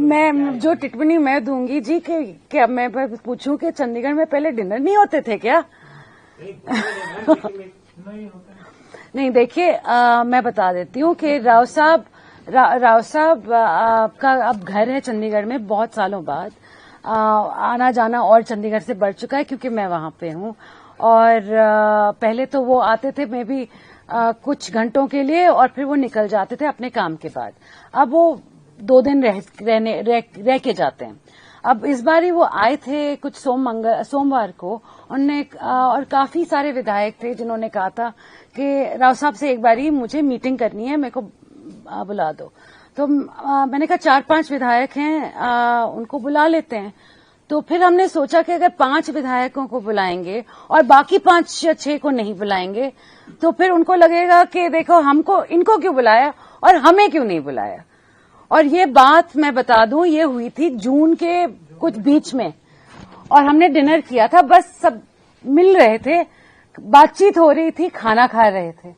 मैं जो टिप्पणी मैं दूंगी जी कि क्या मैं पूछूं कि चंडीगढ़ में पहले डिनर नहीं होते थे क्या? नहीं, देखिए मैं बता देती हूँ कि राव साहब का अब घर है चंडीगढ़ में बहुत सालों बाद। आना जाना और चंडीगढ़ से बढ़ चुका है क्योंकि मैं वहां पे हूँ। और पहले तो वो आते थे मे भी कुछ घंटों के लिए और फिर वो निकल जाते थे अपने काम के बाद। अब वो 2 दिन रह के जाते हैं। अब इस बार ही वो आए थे कुछ सोमवार को। उन्होंने और काफी सारे विधायक थे जिन्होंने कहा था कि राव साहब से एक बारी मुझे मीटिंग करनी है, मेरे को बुला दो। तो मैंने कहा 4-5 विधायक हैं, उनको बुला लेते हैं। तो फिर हमने सोचा कि अगर 5 विधायकों को बुलाएंगे और बाकी 5 या 6 को नहीं बुलाएंगे तो फिर उनको लगेगा कि देखो हमको इनको क्यों बुलाया और हमें क्यों नहीं बुलाया। और ये बात मैं बता दूं, ये हुई थी जून के कुछ बीच में और हमने डिनर किया था। बस सब मिल रहे थे, बातचीत हो रही थी, खाना खा रहे थे,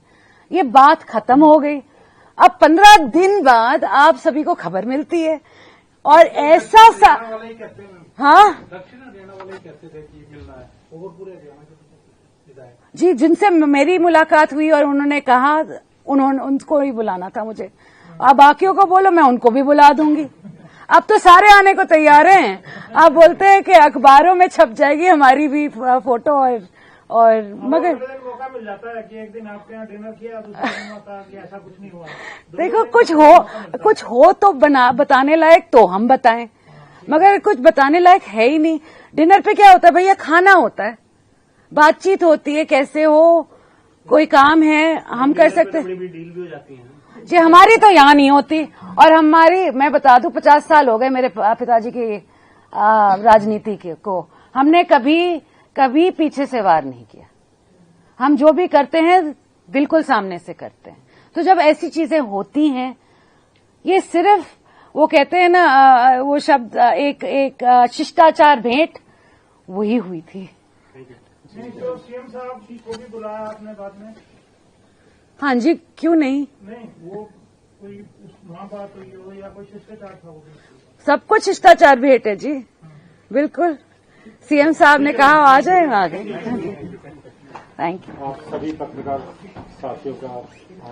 ये बात खत्म हो गई। अब 15 दिन बाद आप सभी को खबर मिलती है और ऐसा हाँ जी, जिनसे मेरी मुलाकात हुई और उन्होंने कहा उनको ही बुलाना था मुझे। अब बाकियों को बोलो, मैं उनको भी बुला दूंगी। अब तो सारे आने को तैयार हैं। आप बोलते हैं कि अखबारों में छप जाएगी हमारी भी फोटो और मगर मौका मिल जाता है कि एक दिन आपके यहाँ डिनर किया, दूसरे दिन होता कि ऐसा कुछ नहीं हुआ। देखो कुछ हो तो बताने लायक तो हम बताएं, मगर कुछ बताने लायक है ही नहीं। डिनर पे क्या होता है भैया? खाना होता है, बातचीत होती है, कैसे हो, कोई काम है हम कर सकते हैं। डील भी हो जाती है जी, हमारी तो यहाँ नहीं होती। और हमारी मैं बता दूं 50 साल हो गए मेरे पिताजी की राजनीति को। हमने कभी पीछे से वार नहीं किया। हम जो भी करते हैं बिल्कुल सामने से करते हैं। तो जब ऐसी चीजें होती हैं, ये सिर्फ वो कहते हैं ना वो शब्द एक शिष्टाचार भेंट वही हुई थी। नहीं तो सीएम साहब को भी बुलाया आपने बाद में? हाँ जी, क्यों नहीं? नहीं, वो कोई वहां बात हुई हो या कोई शिष्टाचार था? वो सब कुछ शिष्टाचार भेंट है जी, बिल्कुल। सीएम साहब ने कहा आ जाए, आ गए। Thank you. आप सभी पत्रकार साथियों का